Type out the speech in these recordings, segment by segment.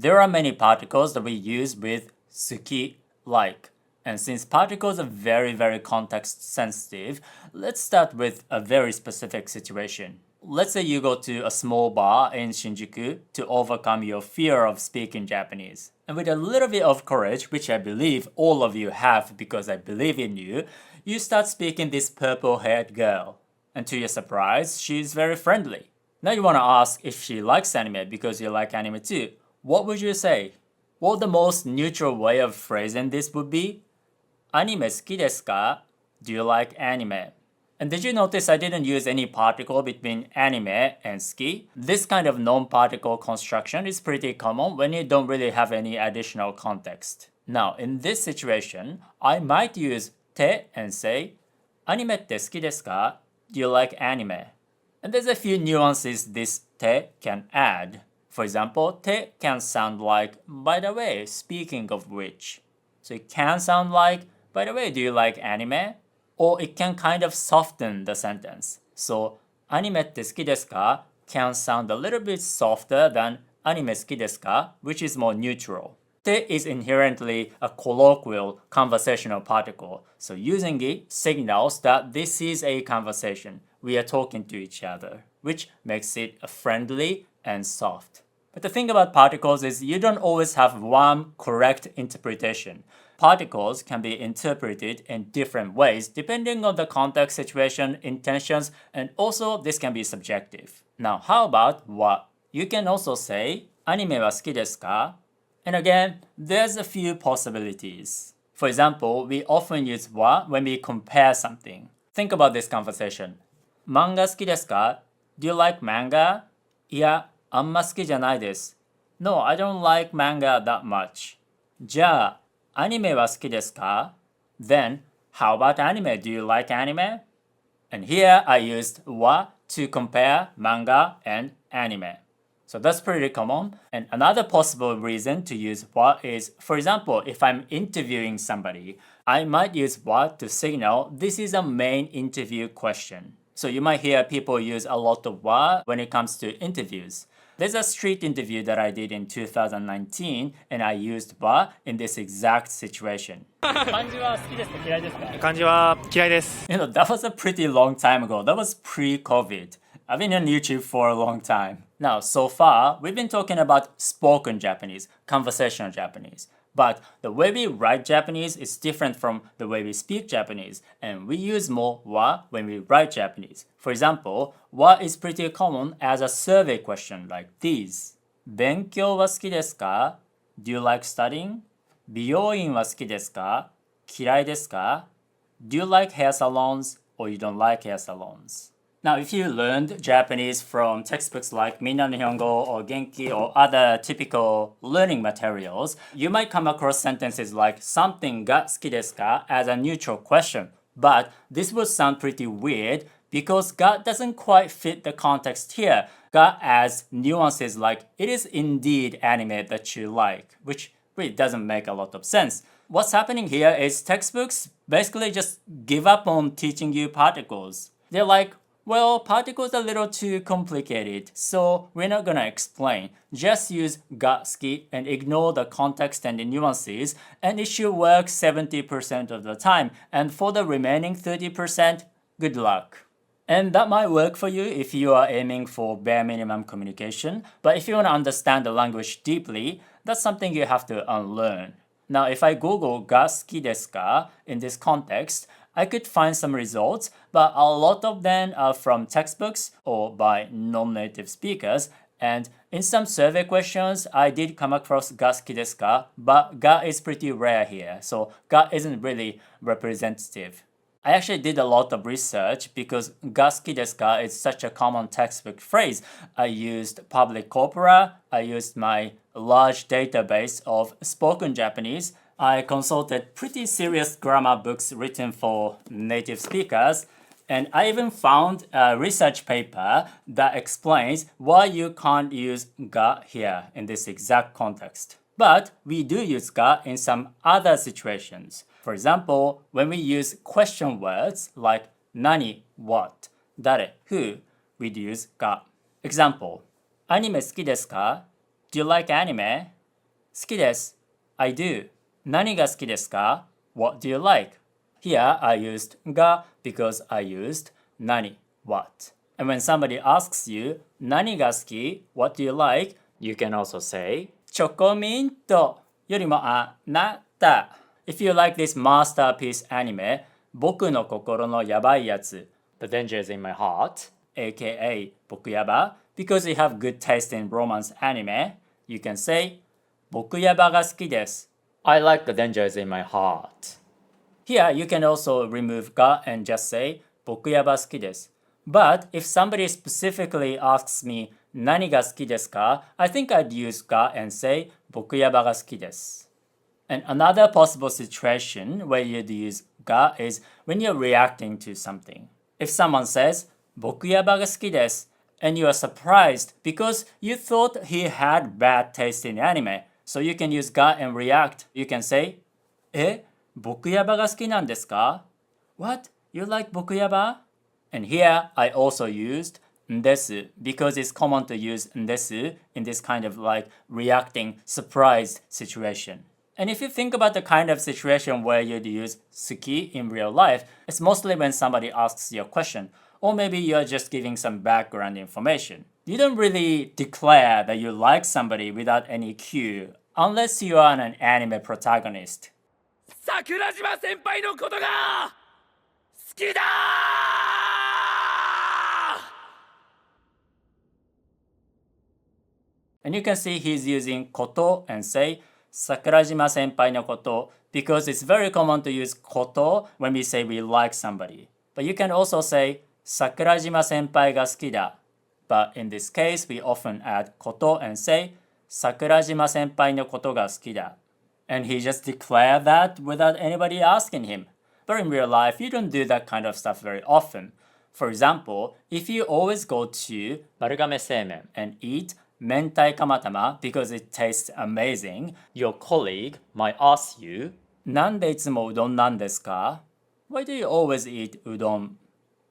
There are many particles that we use with suki, like. And since particles are very context sensitive, let's start with a very specific situation. Let's say you go to a small bar in Shinjuku to overcome your fear of speaking Japanese. And with a little bit of courage, which I believe all of you have because I believe in you, you start speaking this purple-haired girl. And to your surprise, she's very friendly. Now you want to ask if she likes anime because you like anime too. What would you say? Well, the most neutral way of phrasing this would be, anime 好きですか? Do you like anime? And did you notice I didn't use any particle between anime and ski? This kind of non-particle construction is pretty common when you don't really have any additional context. Now, in this situation, I might use te and say, アニメって好きですか? Do you like anime? And there's a few nuances this te can add. For example, te can sound like, by the way, speaking of which. So it can sound like, by the way, do you like anime? Or it can kind of soften the sentence. So, アニメって好きですか? can sound a little bit softer than アニメ好きですか? which is more neutral. Te is inherently a colloquial conversational particle, so using it signals that this is a conversation. We are talking to each other, which makes it friendly and soft. But the thing about particles is you don't always have one correct interpretation. Particles can be interpreted in different ways depending on the context, situation, intentions, and also this can be subjective. Now, how about wa? You can also say, アニメは好きですか? And again, there's a few possibilities. For example, we often use wa when we compare something. Think about this conversation. 漫画好きですか? Do you like manga? いや、あんま好きじゃないです。No, I don't like manga that much. じゃあ、アニメは好きですか? Then, how about anime? Do you like anime? And here I used wa to compare manga and anime. So that's pretty common. And another possible reason to use wa is, for example, if I'm interviewing somebody, I might use wa to signal this is a main interview question. So you might hear people use a lot of wa when it comes to interviews. There's a street interview that I did in 2019 and I used wa in this exact situation. 漢字は好きですか嫌いですか? 漢字は嫌いです。 that was a pretty long time ago. That was pre-COVID. I've been on YouTube for a long time. Now, so far, we've been talking about spoken Japanese, conversational Japanese. But the way we write Japanese is different from the way we speak Japanese, and we use more wa when we write Japanese. For example, wa is pretty common as a survey question like these. 勉強は好きですか? Do you like studying? 美容院は好きですか? 嫌いですか? Do you like hair salons or you don't like hair salons? Now, if you learned Japanese from textbooks like Minna no Nihongo or Genki or other typical learning materials, you might come across sentences like something ga suki desu ka as a neutral question. But this would sound pretty weird because ga doesn't quite fit the context here. Ga adds nuances like it is indeed anime that you like, which really doesn't make a lot of sense. What's happening here is textbooks basically just give up on teaching you particles. They're like, well, particles are a little too complicated, so we're not gonna explain. Just use ga suki and ignore the context and the nuances, and it should work 70% of the time. And for the remaining 30%, good luck. And that might work for you if you are aiming for bare minimum communication, but if you want to understand the language deeply, that's something you have to unlearn. Now, if I Google ga suki desu ka in this context, I could find some results, but a lot of them are from textbooks or by non-native speakers. And in some survey questions, I did come across ga suki desu ka, but ga is pretty rare here, so ga isn't really representative. I actually did a lot of research because ga suki desu ka is such a common textbook phrase. I used public corpora, I used my large database of spoken Japanese, I consulted pretty serious grammar books written for native speakers, and I even found a research paper that explains why you can't use ga here in this exact context. But we do use ga in some other situations. For example, when we use question words like nani, what, dare, who, we'd use ga. Example, アニメ好きですか? Do you like anime? 好きです。I do. 何が好きですか? What do you like? Here I used が because I used 何 what. And when somebody asks you 何が好き what do you like? You can also say チョコミントよりもあなた。If you like this masterpiece anime 僕の心のやばいやつ The danger is in my heart aka 僕やば because you have good taste in romance anime you can say 僕やばが好きです I like the dangers in my heart. Here you can also remove が and just say 僕やば好きです But if somebody specifically asks me 何が好きですか I think I'd use が and say 僕やばが好きです And another possible situation where you'd use が is when you're reacting to something. If someone says 僕やばが好きです and you are surprised because you thought he had bad taste in anime, so you can use が and react. You can say え、僕やばが好きなんですか? What? You like 僕やば? And here I also used です because it's common to use です in this kind of like reacting surprised situation. And if you think about the kind of situation where you'd use suki in real life, it's mostly when somebody asks you a question, or maybe you're just giving some background information. You don't really declare that you like somebody without any cue, unless you are an anime protagonist. 桜島先輩のことが好きだAnd you can see he's using こと and say 桜島先輩のこと because it's very common to use こと when we say we like somebody. But you can also say 桜島先輩が好きだ. But in this case, we often add こと and say 桜島先輩のことが好きだ. And he just declared that without anybody asking him. But in real life, you don't do that kind of stuff very often. For example, if you always go to 丸亀製麺 and eat 明太釜玉 because it tastes amazing, your colleague might ask you なんでいつもうどんなんですか? Why do you always eat udon?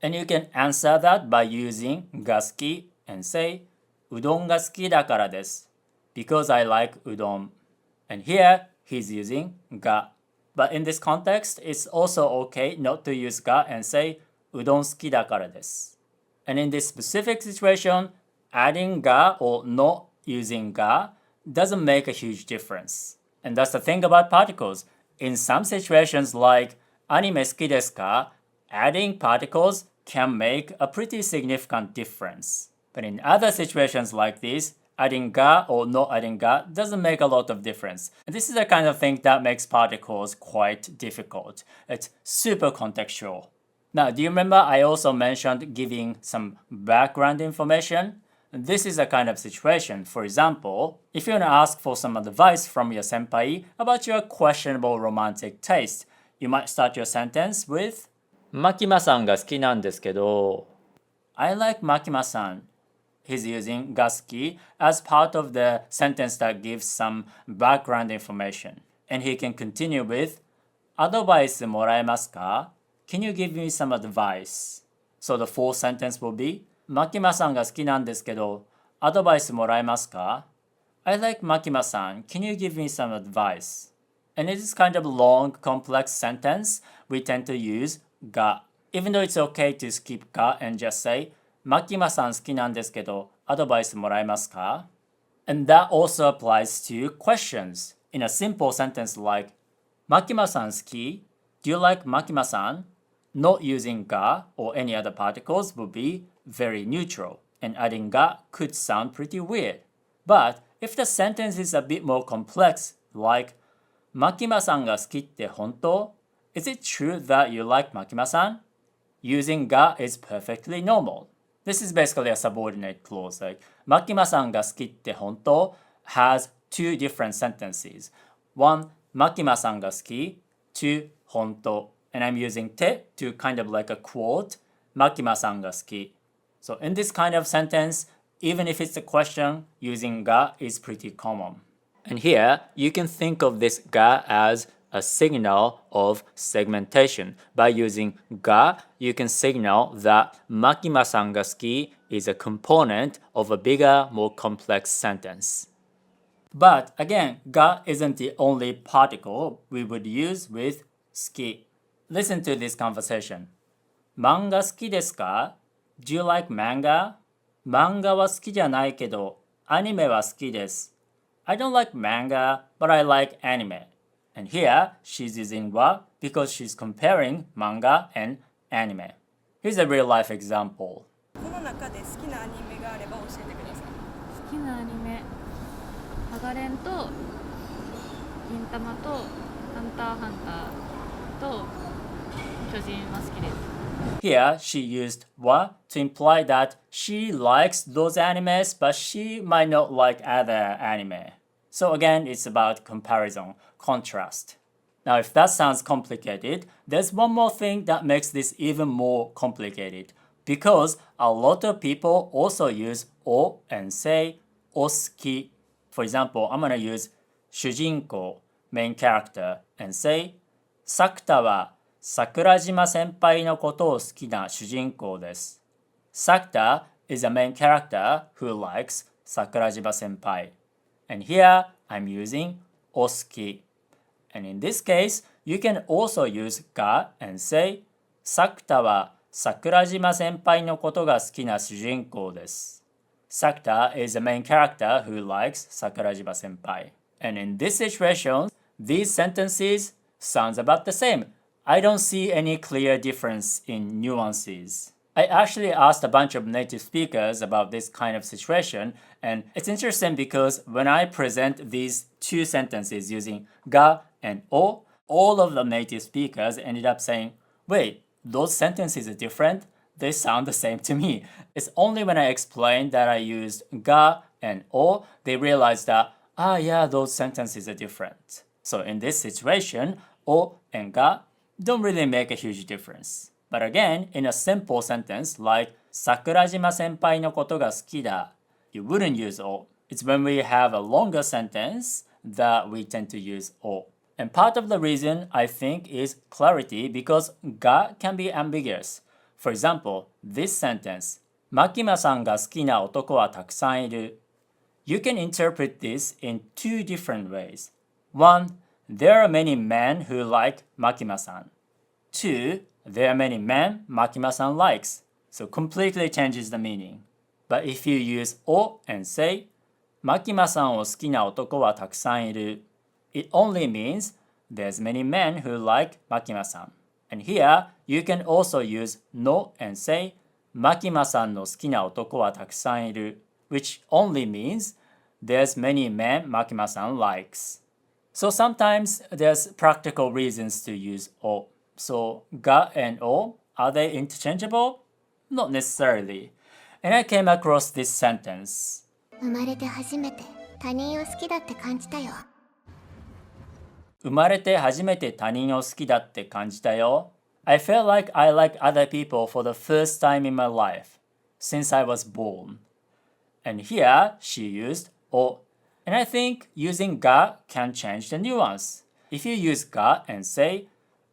And you can answer that by using が好き and say うどんが好きだからです because I like udon. And here he's using が But in this context, it's also okay not to use が and say うどん好きだからです And in this specific situation, adding が or not using が doesn't make a huge difference. And that's the thing about particles. In some situations like アニメ好きですか adding particles can make a pretty significant difference. But in other situations like this, adding が or not adding が doesn't make a lot of difference. And this is the kind of thing that makes particles quite difficult. It's super contextual. Now, do you remember I also mentioned giving some background information? This is a kind of situation. For example, if you want to ask for some advice from your senpai about your questionable romantic taste, you might start your sentence with マキマさんが好きなんですけど I like Makima-san. He's using が好き as part of the sentence that gives some background information. And he can continue with アドバイスもらえますか? Can you give me some advice? So the full sentence will be マキマさんが好きなんですけど、アドバイスもらえますか? I like Makima-san. Can you give me some advice? And in this kind of long, complex sentence, we tend to use が. Even though it's okay to skip が and just say マキマさん好きなんですけど、アドバイスもらえますか? And that also applies to questions. In a simple sentence like マキマさん好き? Do you like Makima-san? Not using が or any other particles would be very neutral, and adding が could sound pretty weird. But if the sentence is a bit more complex, like マキマさんが好きって本当? Is it true that you like Makima-san? Using が is perfectly normal. This is basically a subordinate clause. Like マキマさんが好きって本当 has two different sentences. One, マキマさんが好き Two, 本当 And I'm using て to kind of like a quote マキマさんが好き So in this kind of sentence, even if it's a question, using が is pretty common. And here, you can think of this が as a signal of segmentation. By using が, you can signal that マキマさんが好き is a component of a bigger, more complex sentence. But again, ga isn't the only particle we would use with 好き. Listen to this conversation. 漫画好きですか? Do you like manga? 漫画は好きじゃないけど、アニメは好きです。I don't like manga, but I like anime. And here, she's using wa because she's comparing manga and anime. Here's a real life example. この中で好きなアニメがあれば教えてください。好きなアニメハガレンと銀玉とハンターハンターと巨人は好きです。 Here, she used wa to imply that she likes those animes, but she might not like other anime. So again, it's about comparison, contrast. Now, if that sounds complicated, there's one more thing that makes this even more complicated. Because a lot of people also use o and say osuki. For example, I'm gonna use 主人公, main character, and say 作田は桜島先輩のことを好きな主人公です。Sakta is a main character who likes Sakurajima senpai. And here I'm using osuki. And in this case, you can also use ga and say 作田は桜島先輩のことが好きな主人公です。Sakta is a main character who likes Sakurajima senpai. And in this situation, these sentences sounds about the same. I don't see any clear difference in nuances. I actually asked a bunch of native speakers about this kind of situation, and it's interesting because when I present these two sentences using ga and o, all of the native speakers ended up saying, wait, those sentences are different? They sound the same to me. It's only when I explained that I used ga and o, they realized that, yeah, those sentences are different. So in this situation, o and ga don't really make a huge difference. But again, in a simple sentence like 桜島先輩のことが好きだ, you wouldn't use o. It's when we have a longer sentence that we tend to use o. And part of the reason, I think, is clarity because ga can be ambiguous. For example, this sentence, 牧間さんが好きな男はたくさんいる. You can interpret this in two different ways. One, there are many men who like Makima-san. Two, there are many men Makima-san likes. So completely changes the meaning. But if you use o and say, Makima-san を好きな男はたくさんいる, it only means there's many men who like Makima-san. And here, you can also use no and say, Makima-san の好きな男はたくさんいる, which only means there's many men Makima-san likes. So sometimes there's practical reasons to use o. So ga and o, are they interchangeable? Not necessarily. And I came across this sentence. 生まれて初めて他人を好きだって感じたよ。生まれて初めて他人を好きだって感じたよ. I felt like I like other people for the first time in my life, since I was born. And here she used o. And I think using ga can change the nuance. If you use ga and say,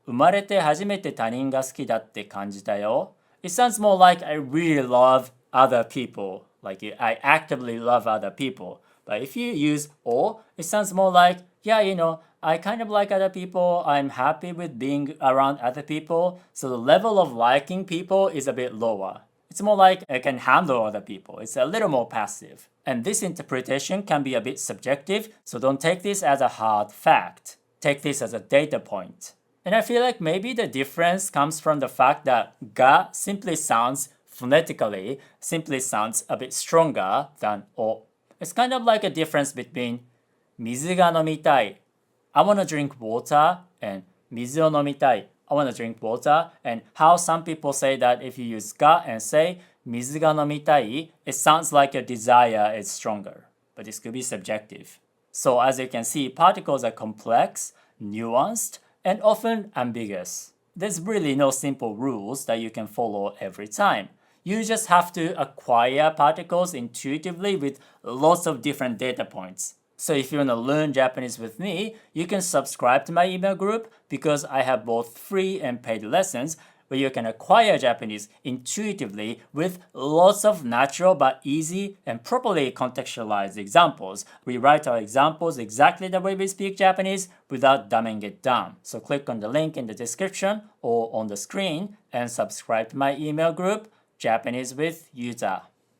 生まれて初めて他人が好きだって感じたよ, it sounds more like I really love other people, like I actively love other people. But if you use o, it sounds more like, yeah, I kind of like other people, I'm happy with being around other people, so the level of liking people is a bit lower. It's more like I can handle other people. It's a little more passive. And this interpretation can be a bit subjective, so don't take this as a hard fact. Take this as a data point. And I feel like maybe the difference comes from the fact that ga simply sounds phonetically, simply sounds a bit stronger than o. It's kind of like a difference between 水が飲みたい, I want to drink water, and 水を飲みたい, I want to drink water, and how some people say that if you use ga and say 水が飲みたい, it sounds like your desire is stronger. But this could be subjective. So as you can see, particles are complex, nuanced, and often ambiguous. There's really no simple rules that you can follow every time. You just have to acquire particles intuitively with lots of different data points. So if you want to learn Japanese with me, you can subscribe to my email group because I have both free and paid lessons where you can acquire Japanese intuitively with lots of natural but easy and properly contextualized examples. We write our examples exactly the way we speak Japanese without dumbing it down. So click on the link in the description or on the screen and subscribe to my email group, Japanese with Yuta.